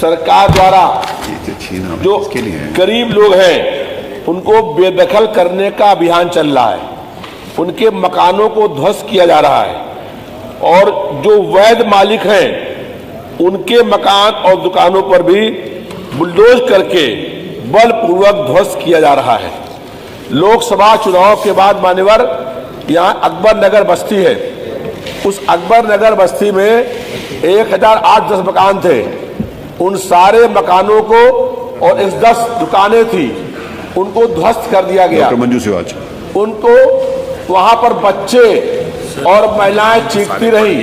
सरकार द्वारा जो गरीब लोग हैं उनको बेदखल करने का अभियान चल रहा है, उनके मकानों को ध्वस्त किया जा रहा है और जो वैध मालिक हैं उनके मकान और दुकानों पर भी बुलडोज करके बलपूर्वक ध्वस्त किया जा रहा है। लोकसभा चुनाव के बाद मान्यवर यहाँ अकबर नगर बस्ती है, उस अकबर नगर बस्ती में 1008-10 मकान थे, उन सारे मकानों को और 10 दुकानें थी उनको ध्वस्त कर दिया गया। मंजू सिवाच उनको वहां पर बच्चे और महिलाएं चीखती रही,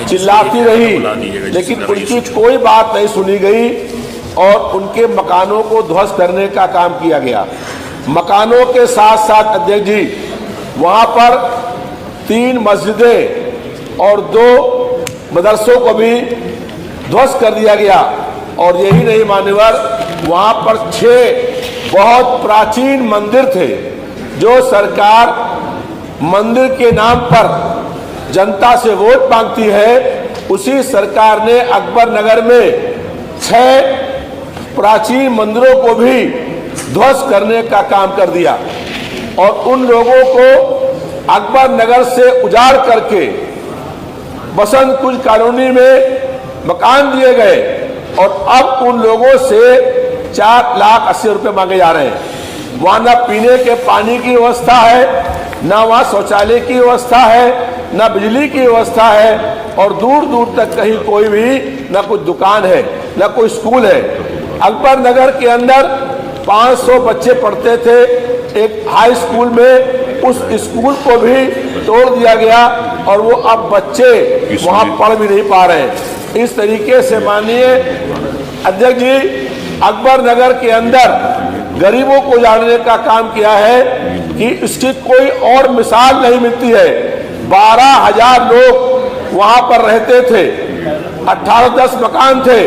चिल्लाती रही, लेकिन उनकी कोई बात नहीं सुनी गई और उनके मकानों को ध्वस्त करने का काम किया गया। मकानों के साथ साथ अध्यक्ष जी वहां पर 3 मस्जिदें और 2 मदरसों को भी ध्वस्त कर दिया गया और यही नहीं मान्यवर, वहां पर 6 बहुत प्राचीन मंदिर थे जो सरकार मंदिर के नाम पर जनता से वोट मांगती है। उसी सरकार ने अकबर नगर में 6 प्राचीन मंदिरों को भी ध्वस्त करने का काम कर दिया और उन लोगों को अकबर नगर से उजाड़ करके बसंत कुंज कॉलोनी में मकान दिए गए और अब उन लोगों से 4,80,000 रुपए मांगे जा रहे हैं। वहां न पीने के पानी की व्यवस्था है, न वहां शौचालय की व्यवस्था है, न बिजली की व्यवस्था है और दूर दूर तक कहीं कोई भी न कोई दुकान है, न कोई स्कूल है। अकबर नगर के अंदर 500 बच्चे पढ़ते थे एक हाई स्कूल में, उस स्कूल को भी तोड़ दिया गया और वो अब बच्चे वहां पढ़ भी नहीं पा रहे हैं। इस तरीके से माननीय अध्यक्ष जी अकबर नगर के अंदर गरीबों को जानने का काम किया है कि इसकी कोई और मिसाल नहीं मिलती है। 12,000 लोग वहां पर रहते थे, 18-10 मकान थे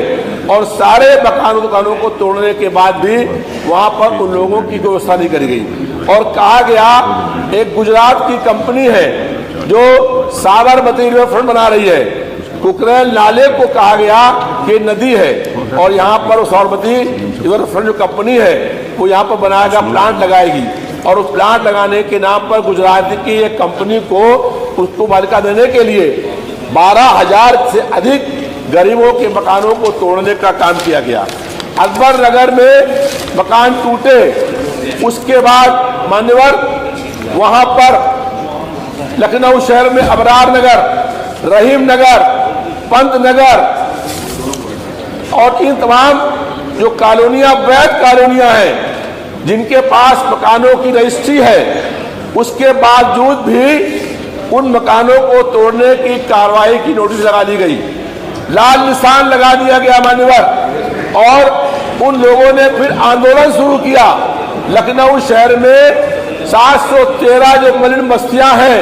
और सारे मकानों दुकानों को तोड़ने के बाद भी वहां पर उन लोगों की व्यवस्था नहीं करी गई और कहा गया एक गुजरात की कंपनी है जो साबरमती रिवरफ्रंट बना रही है, कुकरेल नाले को कहा गया कि नदी है और यहाँ पर साबरमती रिवरफ्रंट जो कंपनी है वो यहाँ पर बनाएगा, प्लांट लगाएगी और उस प्लांट लगाने के नाम पर गुजरात की एक कंपनी को उसको मालिका देने के लिए 12,000 से अधिक गरीबों के मकानों को तोड़ने का काम किया गया। अकबर नगर में मकान टूटे, उसके बाद मान्यवर वहां पर लखनऊ शहर में अबरार नगर, रहीम नगर, पंत नगर और इन तमाम जो कॉलोनियां वैध कॉलोनियां हैं जिनके पास मकानों की रजिस्ट्री है, उसके बावजूद भी उन मकानों को तोड़ने की कार्रवाई की नोटिस लगा दी गई, लाल निशान लगा दिया गया मान्यवर और उन लोगों ने फिर आंदोलन शुरू किया। लखनऊ शहर में 713 जो मलिन बस्तियां हैं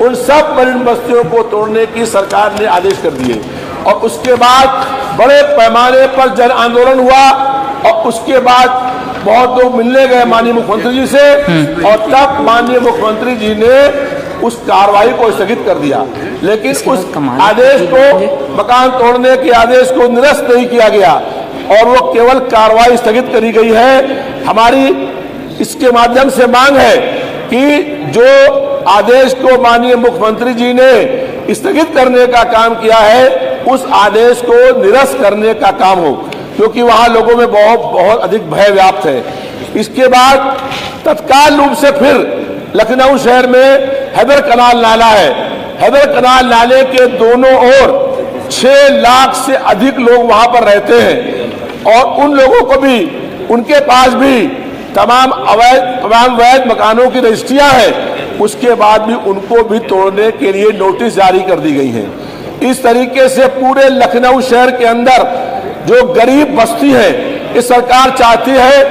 उन सब मलिन बस्तियों को तोड़ने की सरकार ने आदेश कर दिए और उसके बाद बड़े पैमाने पर जन आंदोलन हुआ और उसके बाद बहुत लोग मिलने गए माननीय मुख्यमंत्री जी से और तब माननीय मुख्यमंत्री जी ने उस कार्रवाई को स्थगित कर दिया, लेकिन उस आदेश को, मकान तोड़ने के आदेश को निरस्त नहीं किया गया और वो केवल कार्रवाई स्थगित करी गई है। हमारी इसके माध्यम से मांग है कि जो आदेश को माननीय मुख्यमंत्री जी ने स्थगित करने का काम किया है उस आदेश को निरस्त करने का काम हो, क्योंकि वहां लोगों में बहुत अधिक भय व्याप्त है। इसके बाद तत्काल रूप से फिर लखनऊ शहर में हैदर कनाल नाला है, हैदर कनाल नाले के दोनों ओर 6 लाख से अधिक लोग वहां पर रहते हैं और उन लोगों को भी, उनके पास भी तमाम वैध मकानों की रजिस्ट्रियां हैं, उसके बाद भी उनको भी तोड़ने के लिए नोटिस जारी कर दी गई है। इस तरीके से पूरे लखनऊ शहर के अंदर जो गरीब बस्ती है, इस सरकार चाहती है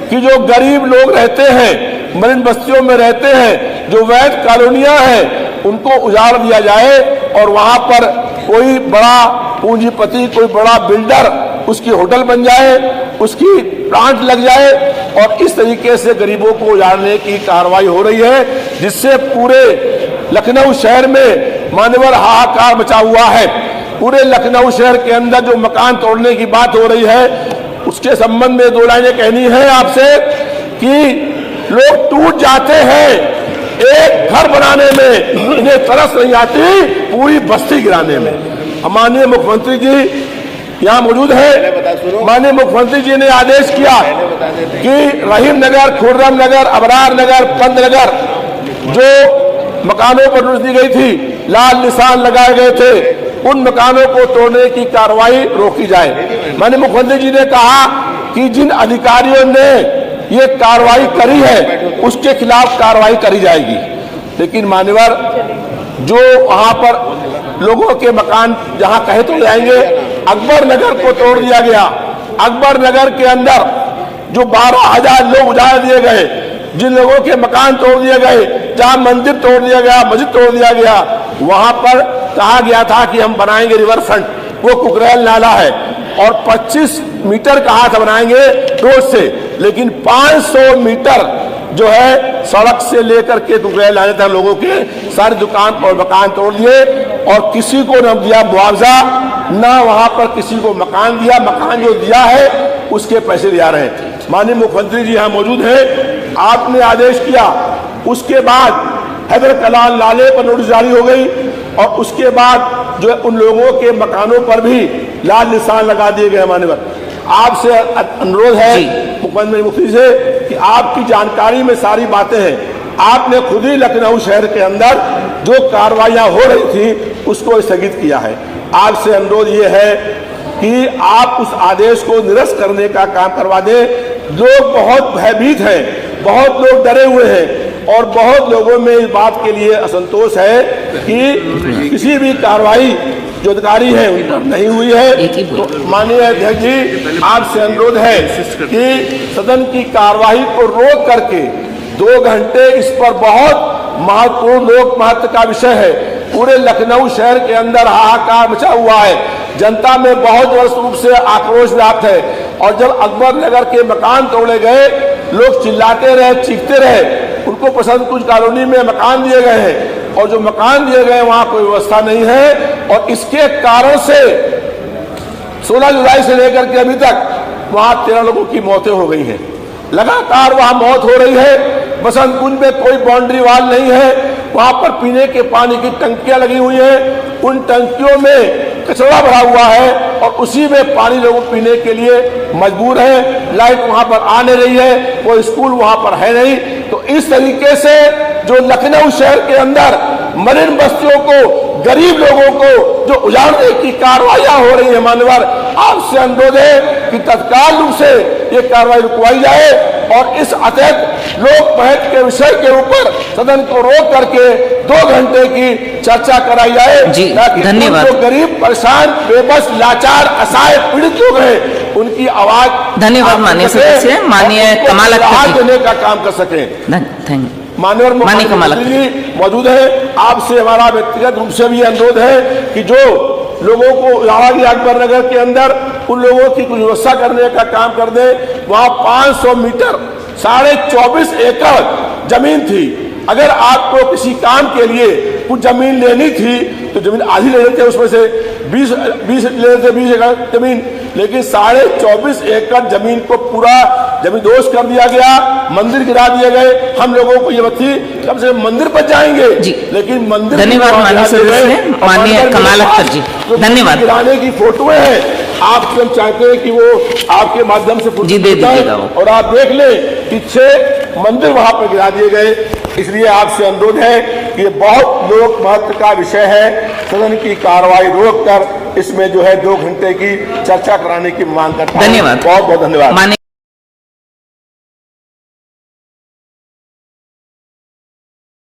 कि जो गरीब लोग रहते हैं, मलिन बस्तियों में रहते हैं, जो वैध कॉलोनियां हैं, उनको उजाड़ दिया जाए और वहां पर कोई बड़ा पूंजीपति, कोई बड़ा बिल्डर उसकी होटल बन जाए, उसकी प्लांट लग जाए और इस तरीके से गरीबों को उजाड़ने की कार्रवाई हो रही है, जिससे पूरे लखनऊ शहर में मानवर हाहाकार मचा हुआ है। पूरे लखनऊ शहर के अंदर जो मकान तोड़ने की बात हो रही है, उसके संबंध में 2 लाइनें कहनी है आपसे कि लोग टूट जाते हैं एक घर बनाने में, इन्हें तरस नहीं आती पूरी बस्ती गिराने में। माननीय मुख्यमंत्री जी यहाँ मौजूद है। माननीय मुख्यमंत्री जी ने आदेश किया कि रहीम नगर, खुर्रम नगर, अबरार नगर, पंत नगर जो मकानों पर नोटिस दी गई थी, लाल निशान लगाए गए थे, उन मकानों को तोड़ने की कार्रवाई रोकी जाए। माननीय मुख्यमंत्री जी ने कहा कि जिन अधिकारियों ने ये कार्रवाई करी है उसके खिलाफ कार्रवाई करी जाएगी। लेकिन मान्यवर, जो वहां पर लोगों के मकान जहां कहे तो जाएंगे, अकबर नगर को तोड़ दिया गया। अकबर नगर के अंदर जो 12,000 लोग उजाड़ दिए गए, जिन लोगों के मकान तोड़ दिए गए, जहां मंदिर तोड़ दिया गया, मस्जिद तोड़ दिया गया, वहां पर कहा गया था कि हम बनाएंगे रिवर फ्रंट, वो कुकरेल नाला है और 25 मीटर कहा था बनाएंगे रोड से, लेकिन 500 मीटर जो है सड़क से लेकर के कुकरेल नाले तक लोगों के सारी दुकान और मकान तोड़ दिए और किसी को न दिया मुआवजा, ना वहां पर किसी को मकान दिया। मकान जो दिया है उसके पैसे दिया रहे। माननीय मुख्यमंत्री जी यहाँ मौजूद हैं, आपने आदेश किया, उसके बाद हैदर कलाल नाले पर नोटिस जारी हो गई और उसके बाद जो है उन लोगों के मकानों पर भी लाल निशान लगा दिए गए। मान्यवर, आपसे अनुरोध है मुख्यमंत्री से कि आपकी जानकारी में सारी बातें हैं, आपने खुद ही लखनऊ शहर के अंदर जो कार्रवाइयां हो रही थी उसको स्थगित किया है। आपसे अनुरोध ये है कि आप उस आदेश को निरस्त करने का काम करवा दें। लोग बहुत भयभीत हैं, बहुत लोग डरे हुए हैं और बहुत लोगों में इस बात के लिए असंतोष है कि किसी भी कार्रवाई जो अधिकारी है उन पर नहीं हुई है। तो माननीय अध्यक्ष जी, आपसे अनुरोध है कि सदन की कार्यवाही को रोक करके 2 घंटे इस पर बहुत महत्वपूर्ण लोक महत्व का विषय है। पूरे लखनऊ शहर के अंदर हाहाकार मचा हुआ है, जनता में बहुत वर्ष रूप से आक्रोश व्याप्त है और जब अकबर नगर के मकान तोड़े गए, लोग चिल्लाते रहे, चीखते रहे, उनको पसंद कुछ कॉलोनी में मकान दिए गए हैं और जो मकान दिए गए वहां कोई व्यवस्था नहीं है और इसके कारण से 16 जुलाई से लेकर के अभी तक वहां 13 लोगों की मौतें हो गई हैं। लगातार वहां मौत हो रही है। बसंत कुंज में कोई बाउंड्री वाल नहीं है, वहां पर पीने के पानी की टंकियां लगी हुई हैं, उन टंकियों में कचरा भरा हुआ है और उसी में पानी लोग पीने के लिए मजबूर है। लाइट वहां पर आ नहीं रही है, कोई स्कूल वहां पर है नहीं। तो इस तरीके से जो लखनऊ शहर के अंदर मलिन बस्तियों को, गरीब लोगों को जो उजाड़ने की कार्रवाइयां हो रही है, मान्यवर, आपसे अनुरोध है कि तत्काल रूप से ये कार्रवाई रुकवाई जाए और इस अत्यंत लोक महत्व के विषय के ऊपर सदन को रोक करके 2 घंटे की चर्चा कराई जाए। धन्यवाद। जो गरीब, परेशान, बेबस, लाचार, असहाय, पीड़ित लोग हैं, उनकी आवाज धन्यवाद माननीय सदस्य, माननीय कमाल देने का काम कर सकें। माननीय कमाल जी मौजूद है, आपसे हमारा व्यक्तिगत रूप से भी अनुरोध है कि जो लोगों को उजाड़ा गया अकबर नगर के अंदर, उन लोगों की कुछ व्यवस्था करने का काम कर दे। वहां 500 मीटर 24.5 एकड़ जमीन थी। अगर आपको किसी काम के लिए कुछ जमीन लेनी थी तो जमीन आधी ले लेते, उसमें से 20 ले लेते, 20 एकड़ जमीन, लेकिन 24.5 एकड़ जमीन को पूरा जमींदोज कर दिया गया, मंदिर गिरा दिए गए। हम लोगों को ये थी कम से कम मंदिर पर जाएंगे, लेकिन मंदिर, धन्यवाद माननीय कमाल जी, धन्यवाद। गिराने की फोटोएं हैं, आप स्वयं चाहते हैं कि वो आपके माध्यम से जी दे दीजिएगा और आप देख ले कि 6 मंदिर वहां पर गिरा दिए गए। इसलिए आपसे अनुरोध है कि बहुत लोक महत्व का विषय है, सदन की कार्रवाई रोककर इसमें जो है 2 घंटे की चर्चा कराने की मांग करता हूं। धन्यवाद, बहुत बहुत धन्यवाद।